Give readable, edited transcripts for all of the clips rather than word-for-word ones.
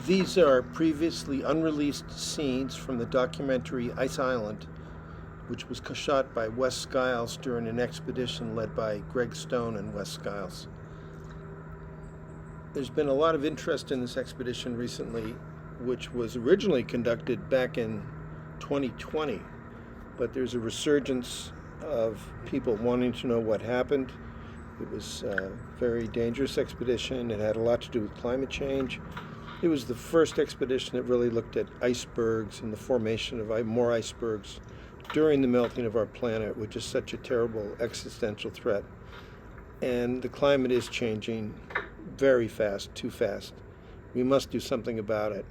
These are previously unreleased scenes from the documentary Ice Island, which was shot by Wes Skiles during an expedition led by Greg Stone and Wes Skiles. There's been a lot of interest in this expedition recently, which was originally conducted back in 2020, but there's a resurgence of people wanting to know what happened. It was a very dangerous expedition. It had a lot to do with climate change. It was the first expedition that really looked at icebergs and the formation of more icebergs during the melting of our planet, which is such a terrible existential threat. And the climate is changing very fast, too fast. We must do something about it.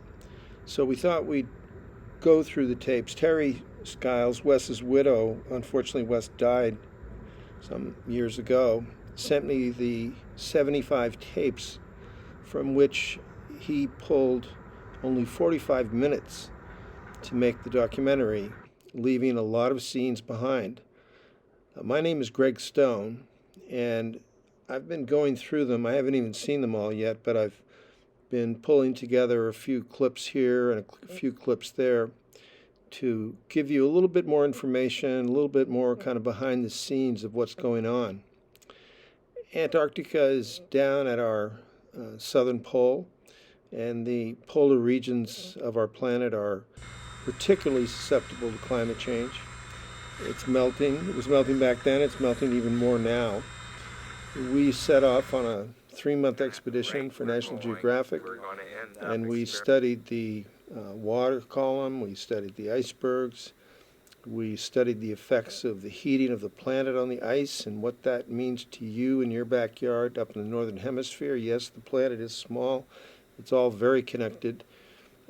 So we thought we'd go through the tapes. Terry Skiles, Wes's widow, unfortunately Wes died some years ago, sent me the 75 tapes from which he pulled only 45 minutes to make the documentary, leaving a lot of scenes behind. My name is Greg Stone, and I've been going through them. I haven't even seen them all yet, but I've been pulling together a few clips here and a few clips there to give you a little bit more information, a little bit more kind of behind the scenes of what's going on. Antarctica is down at our southern pole, and the polar regions of our planet are particularly susceptible to climate change. It's melting. It was melting back then. It's melting even more now. We set off on a 3-month expedition for National Geographic, and we studied the water column, we studied the icebergs, we studied the effects of the heating of the planet on the ice and what that means to you in your backyard up in the northern hemisphere. Yes, the planet is small. It's all very connected.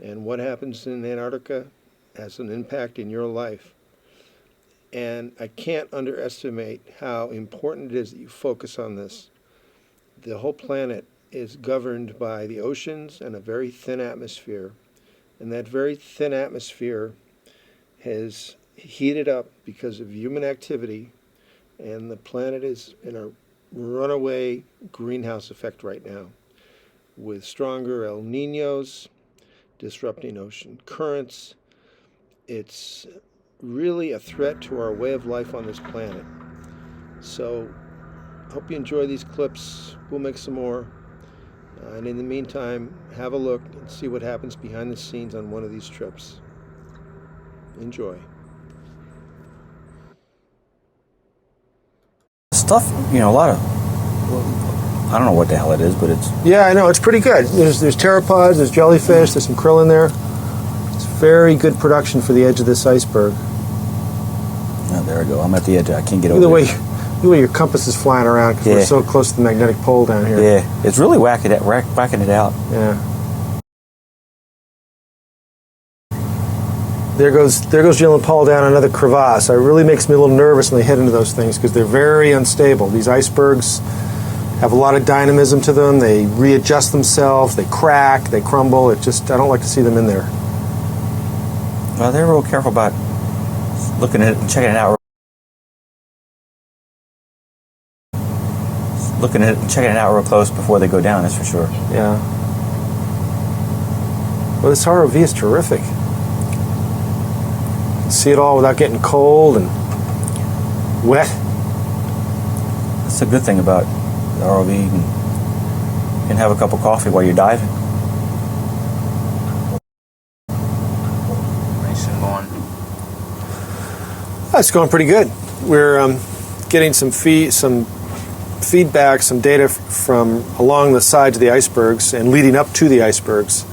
And what happens in Antarctica has an impact in your life. And I can't underestimate how important it is that you focus on this. The whole planet is governed by the oceans and a very thin atmosphere. And that very thin atmosphere has heated up because of human activity, and the planet is in a runaway greenhouse effect right now, with stronger El Niños disrupting ocean currents. It's really a threat to our way of life on this planet. So I hope you enjoy these clips. We'll make some more. And in the meantime, have a look and see what happens behind the scenes on one of these trips. Enjoy. Stuff, a lot of, I don't know what the hell it is, but it's... Yeah, I know, it's pretty good. There's pteropods, there's jellyfish, there's some krill in there. It's very good production for the edge of this iceberg. Oh, there we go. I'm at the edge. I can't get over Look at the way your compass is flying around because we're so close to the magnetic pole down here. Yeah, it's really whacking it out. Yeah. There goes Jill and Paul down another crevasse. It really makes me a little nervous when they head into those things because they're very unstable. These icebergs have a lot of dynamism to them. They readjust themselves. They crack. They crumble. I don't like to see them in there. Well, they're real careful about looking at it and checking it out. Looking at it and checking it out real close before they go down, that's for sure. Yeah. Well, this ROV is terrific. See it all without getting cold and wet. That's a good thing about the ROV. You can have a cup of coffee while you're diving. Nice and going. It's going pretty good. We're getting some feedback, some data from along the sides of the icebergs and leading up to the icebergs.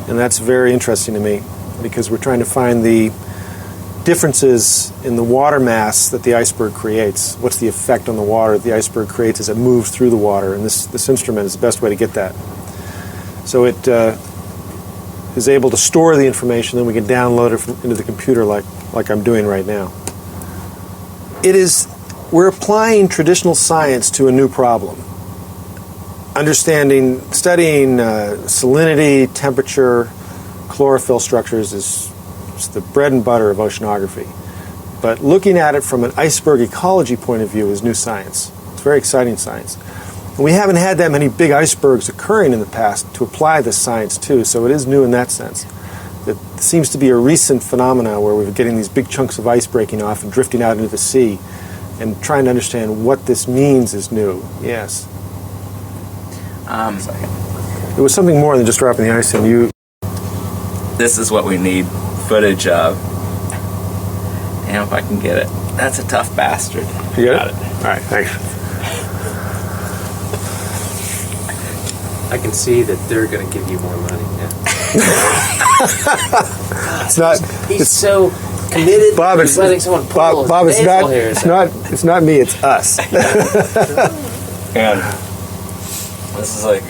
And that's very interesting to me because we're trying to find the differences in the water mass that the iceberg creates. What's the effect on the water that the iceberg creates as it moves through the water? And this instrument is the best way to get that. So it is able to store the information, then we can download it into the computer like I'm doing right now. We're applying traditional science to a new problem. Studying salinity, temperature, chlorophyll structures is the bread and butter of oceanography. But looking at it from an iceberg ecology point of view is new science. It's very exciting science. And we haven't had that many big icebergs occurring in the past to apply this science to, so it is new in that sense. It seems to be a recent phenomenon where we're getting these big chunks of ice breaking off and drifting out into the sea, and trying to understand what this means is new. Yes. It was something more than just dropping the ice in. You. This is what we need footage of. And if I can get it. That's a tough bastard. You got it? All right, thanks. I can see that they're going to give you more money. It's not. He's so committed. Bob, to letting someone pull Bob, his navel hairs out. it's not me. It's us. And this is like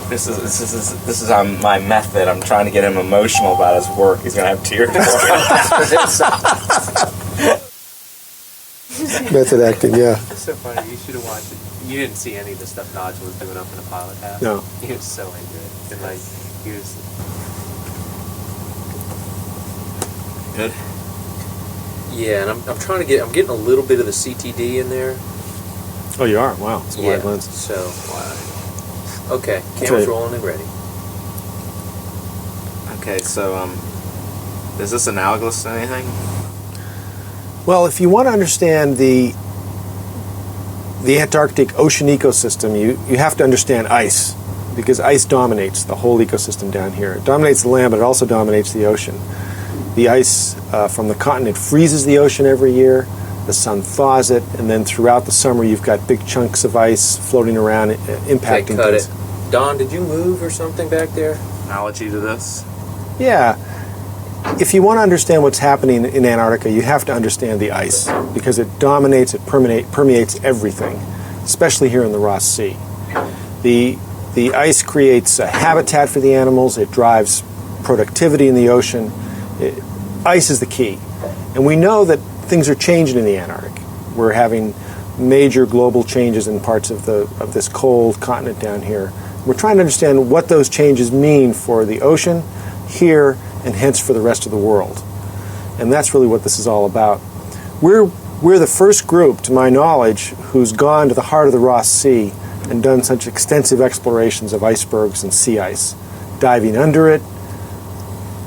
this is my method. I'm trying to get him emotional about his work. He's gonna have tears. Method acting, yeah. It's so funny. You should have watched it. You didn't see any of the stuff Nodge was doing up in the pilot house. No. He was so into it. And like, he was. Good. Yeah, and I'm trying to I'm getting a little bit of the CTD in there. Oh, you are? Wow, it's a Yeah. wide lens. So, okay, camera's rolling and ready. Okay, so is this analogous to anything? Well, if you want to understand the Antarctic ocean ecosystem, you have to understand ice, because ice dominates the whole ecosystem down here. It dominates the land, but it also dominates the ocean. The ice from the continent freezes the ocean every year, the sun thaws it, and then throughout the summer you've got big chunks of ice floating around, impacting Okay, cut things. it. Don, did you move or something back there? Analogy to this? Yeah. If you want to understand what's happening in Antarctica, you have to understand the ice, because it dominates, it permeates everything, especially here in the Ross Sea. The ice creates a habitat for the animals, it drives productivity in the ocean. Ice is the key. And we know that things are changing in the Antarctic. We're having major global changes in parts of this cold continent down here. We're trying to understand what those changes mean for the ocean here and hence for the rest of the world. And that's really what this is all about. We're the first group, to my knowledge, who's gone to the heart of the Ross Sea and done such extensive explorations of icebergs and sea ice, diving under it,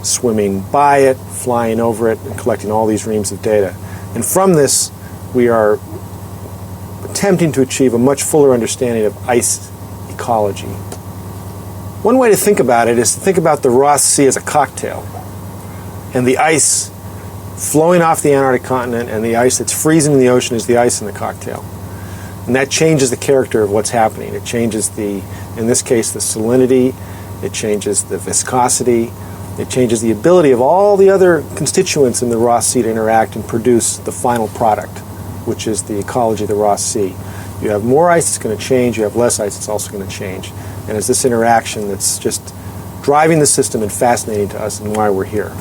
swimming by it, flying over it, and collecting all these reams of data. And from this, we are attempting to achieve a much fuller understanding of ice ecology. One way to think about it is to think about the Ross Sea as a cocktail, and the ice flowing off the Antarctic continent and the ice that's freezing in the ocean is the ice in the cocktail. And that changes the character of what's happening. It changes in this case, the salinity, it changes the viscosity, it changes the ability of all the other constituents in the Ross Sea to interact and produce the final product, which is the ecology of the Ross Sea. You have more ice, it's going to change. You have less ice, it's also going to change. And it's this interaction that's just driving the system and fascinating to us and why we're here.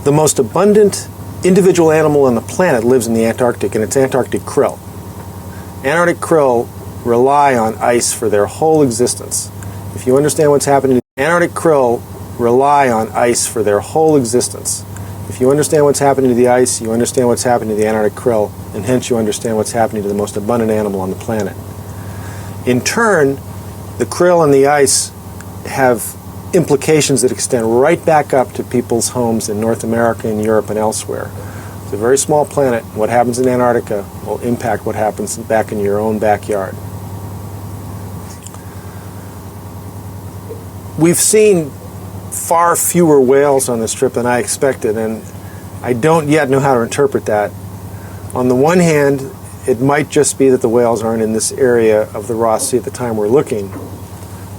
The most abundant individual animal on the planet lives in the Antarctic, and it's Antarctic krill. Antarctic krill rely on ice for their whole existence. If you understand what's happening, Antarctic krill rely on ice for their whole existence. If you understand what's happening to the ice, you understand what's happening to the Antarctic krill, and hence you understand what's happening to the most abundant animal on the planet. In turn, the krill and the ice have implications that extend right back up to people's homes in North America and Europe and elsewhere. It's a very small planet. What happens in Antarctica will impact what happens back in your own backyard. We've seen far fewer whales on this trip than I expected, and I don't yet know how to interpret that. On the one hand, it might just be that the whales aren't in this area of the Ross Sea at the time we're looking.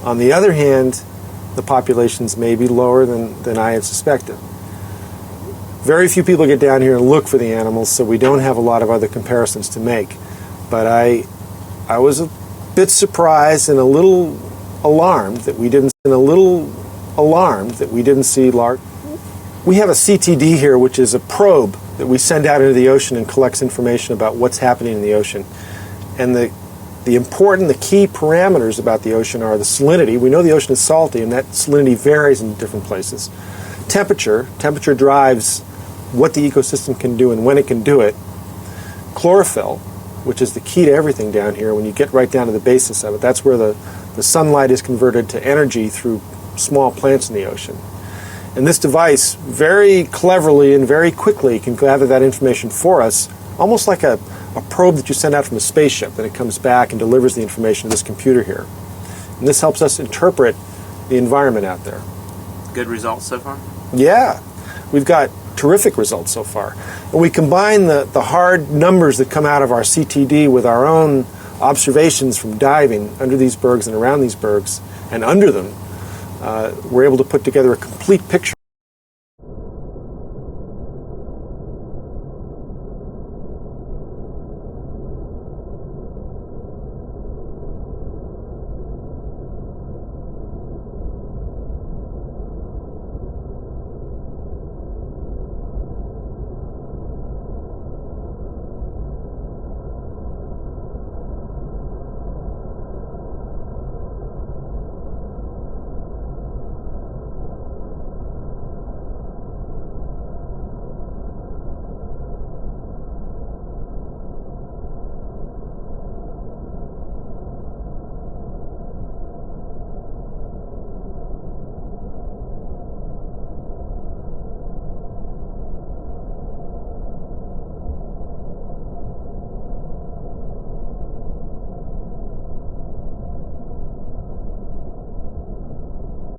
On the other hand, the populations may be lower than I had suspected. Very few people get down here and look for the animals, so we don't have a lot of other comparisons to make. But I was a bit surprised and a little alarmed that we didn't see large. We have a CTD here, which is a probe that we send out into the ocean and collects information about what's happening in the ocean. And the key parameters about the ocean are the salinity. We know the ocean is salty, and that salinity varies in different places. Temperature drives what the ecosystem can do and when it can do it. Chlorophyll, which is the key to everything down here. When you get right down to the basis of it, that's where the sunlight is converted to energy through small plants in the ocean. And this device very cleverly and very quickly can gather that information for us, almost like a probe that you send out from a spaceship, and it comes back and delivers the information to this computer here. And this helps us interpret the environment out there. Good results so far? Yeah, we've got terrific results so far. And we combine the hard numbers that come out of our CTD with our own observations from diving under these bergs and around these bergs and under them. We're able to put together a complete picture.